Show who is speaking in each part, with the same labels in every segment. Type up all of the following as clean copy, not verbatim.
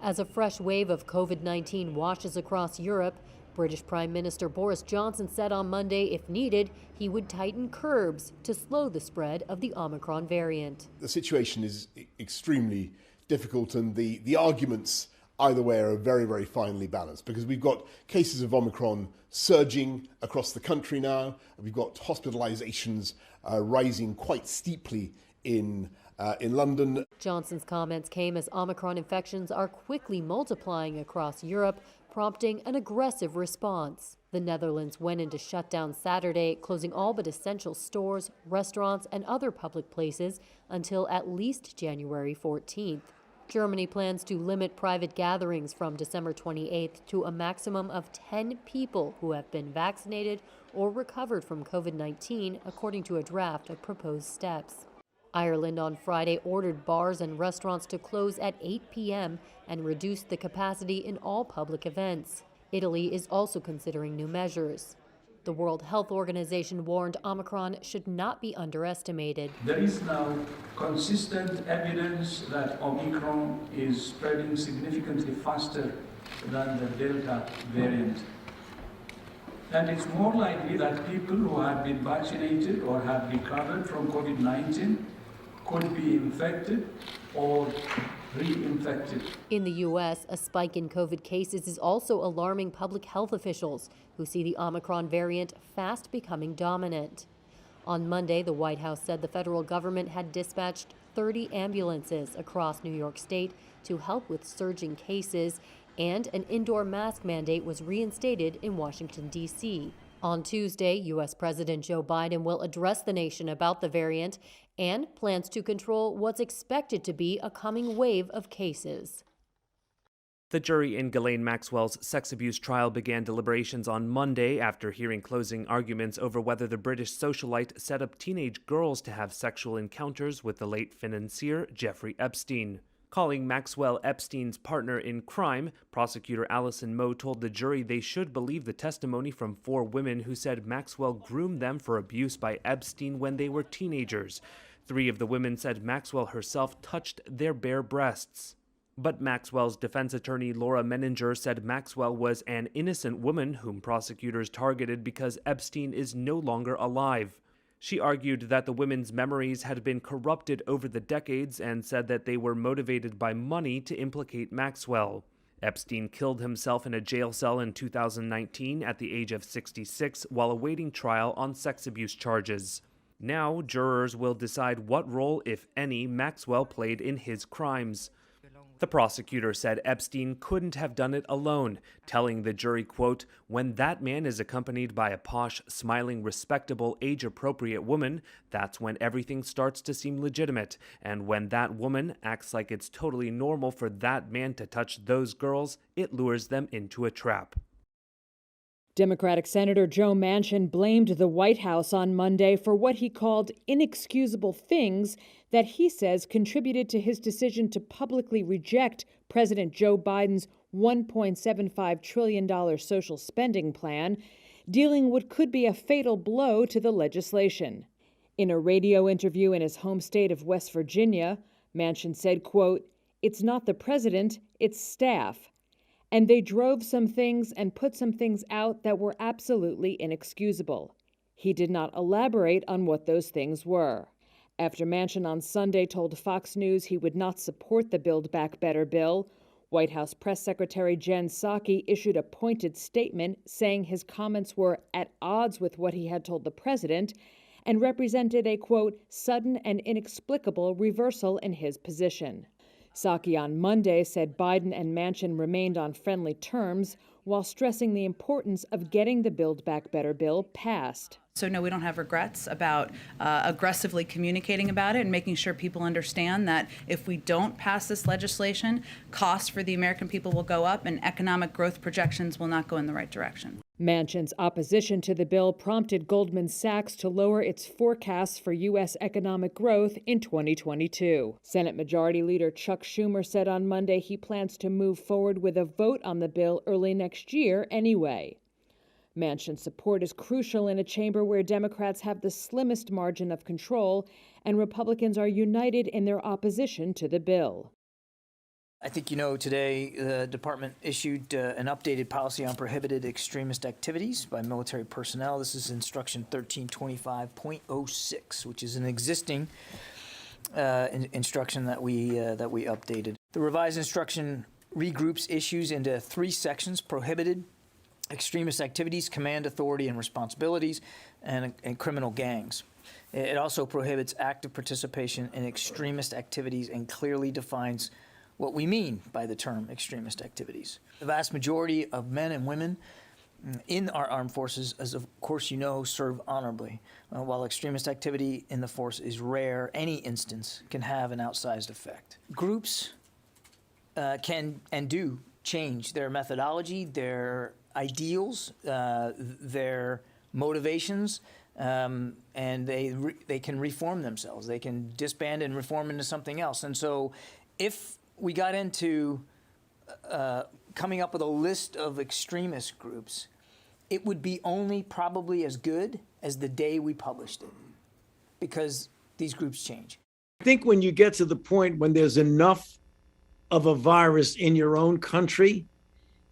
Speaker 1: As a fresh wave of COVID-19 washes across Europe, British Prime Minister Boris Johnson said on Monday, if needed, he would tighten curbs to slow the spread of the Omicron variant.
Speaker 2: The situation is extremely difficult, and the arguments either way are very, very finely balanced, because we've got cases of Omicron surging across the country now. We've got hospitalizations rising quite steeply in London.
Speaker 1: Johnson's comments came as Omicron infections are quickly multiplying across Europe, prompting an aggressive response. The Netherlands went into shutdown Saturday, closing all but essential stores, restaurants, and other public places until at least January 14th. Germany plans to limit private gatherings from December 28th to a maximum of 10 people who have been vaccinated or recovered from COVID-19, according to a draft of proposed steps. Ireland on Friday ordered bars and restaurants to close at 8 p.m. and reduce the capacity in all public events. Italy is also considering new measures. The World Health Organization warned Omicron should not be underestimated.
Speaker 3: There is now consistent evidence that Omicron is spreading significantly faster than the Delta variant. And it's more likely that people who have been vaccinated or have recovered from COVID-19 could be infected or reinfected.
Speaker 1: In the U.S., a spike in COVID cases is also alarming public health officials who see the Omicron variant fast becoming dominant. On Monday, the White House said the federal government had dispatched 30 ambulances across New York State to help with surging cases, and an indoor mask mandate was reinstated in Washington, D.C. On Tuesday, U.S. President Joe Biden will address the nation about the variant and plans to control what's expected to be a coming wave of cases.
Speaker 4: The jury in Ghislaine Maxwell's sex abuse trial began deliberations on Monday after hearing closing arguments over whether the British socialite set up teenage girls to have sexual encounters with the late financier Jeffrey Epstein. Calling Maxwell Epstein's partner in crime, prosecutor Alison Moe told the jury they should believe the testimony from 4 women who said Maxwell groomed them for abuse by Epstein when they were teenagers. 3 of the women said Maxwell herself touched their bare breasts. But Maxwell's defense attorney Laura Menninger said Maxwell was an innocent woman whom prosecutors targeted because Epstein is no longer alive. She argued that the women's memories had been corrupted over the decades and said that they were motivated by money to implicate Maxwell. Epstein killed himself in a jail cell in 2019 at the age of 66 while awaiting trial on sex abuse charges. Now, jurors will decide what role, if any, Maxwell played in his crimes. The prosecutor said Epstein couldn't have done it alone, telling the jury, quote, "When that man is accompanied by a posh, smiling, respectable, age-appropriate woman, that's when everything starts to seem legitimate. And when that woman acts like it's totally normal for that man to touch those girls, it lures them into a trap."
Speaker 5: Democratic Senator Joe Manchin blamed the White House on Monday for what he called inexcusable things that he says contributed to his decision to publicly reject President Joe Biden's $1.75 trillion social spending plan, dealing what could be a fatal blow to the legislation. In a radio interview in his home state of West Virginia, Manchin said, quote, "It's not the president, it's staff. And they drove some things and put some things out that were absolutely inexcusable." He did not elaborate on what those things were. After Manchin on Sunday told Fox News he would not support the Build Back Better bill, White House Press Secretary Jen Psaki issued a pointed statement saying his comments were at odds with what he had told the president and represented a, quote, "sudden and inexplicable reversal in his position." Psaki on Monday said Biden and Manchin remained on friendly terms while stressing the importance of getting the Build Back Better bill passed.
Speaker 6: So no, we don't have regrets about aggressively communicating about it and making sure people understand that if we don't pass this legislation, costs for the American people will go up and economic growth projections will not go in the right direction.
Speaker 5: Manchin's opposition to the bill prompted Goldman Sachs to lower its forecasts for U.S. economic growth in 2022. Senate Majority Leader Chuck Schumer said on Monday he plans to move forward with a vote on the bill early next year anyway. Manchin's support is crucial in a chamber where Democrats have the slimmest margin of control and Republicans are united in their opposition to the bill.
Speaker 7: I think you know today the department issued an updated policy on prohibited extremist activities by military personnel. This is instruction 1325.06, which is an existing instruction that we updated. The revised instruction regroups issues into 3 sections: prohibited extremist activities, command authority and responsibilities, and criminal gangs. It also prohibits active participation in extremist activities and clearly defines what we mean by the term extremist activities. The vast majority of men and women in our armed forces, as of course you know, serve honorably. While extremist activity in the force is rare, any instance can have an outsized effect. Groups can and do change their methodology, their ideals, their motivations, and they can reform themselves. They can disband and reform into something else. And so if we got into coming up with a list of extremist groups, it would be only probably as good as the day we published it, because these groups change.
Speaker 8: I think when you get to the point when there's enough of a virus in your own country,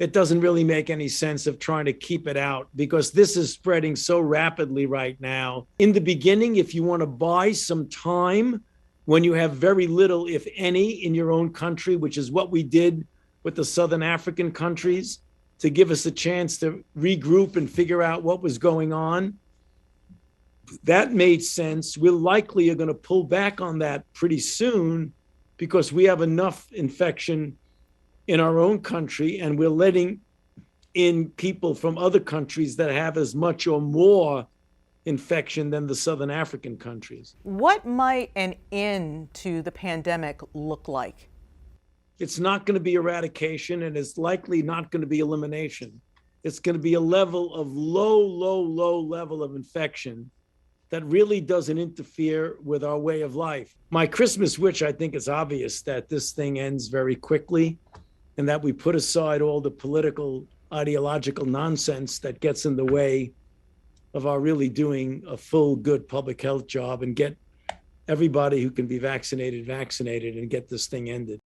Speaker 8: it doesn't really make any sense of trying to keep it out, because this is spreading so rapidly right now. In the beginning, if you want to buy some time when you have very little, if any, in your own country, which is what we did with the Southern African countries, to give us a chance to regroup and figure out what was going on, that made sense. We likely are going to pull back on that pretty soon because we have enough infection in our own country, and we're letting in people from other countries that have as much or more infection than the Southern African countries.
Speaker 9: What might an end to the pandemic look like?
Speaker 8: It's not going to be eradication, and it's likely not going to be elimination. It's going to be a level of low level of infection that really doesn't interfere with our way of life. My Christmas wish, I think it's obvious that this thing ends very quickly and that we put aside all the political, ideological nonsense that gets in the way of our really doing a full, good public health job and get everybody who can be vaccinated and get this thing ended.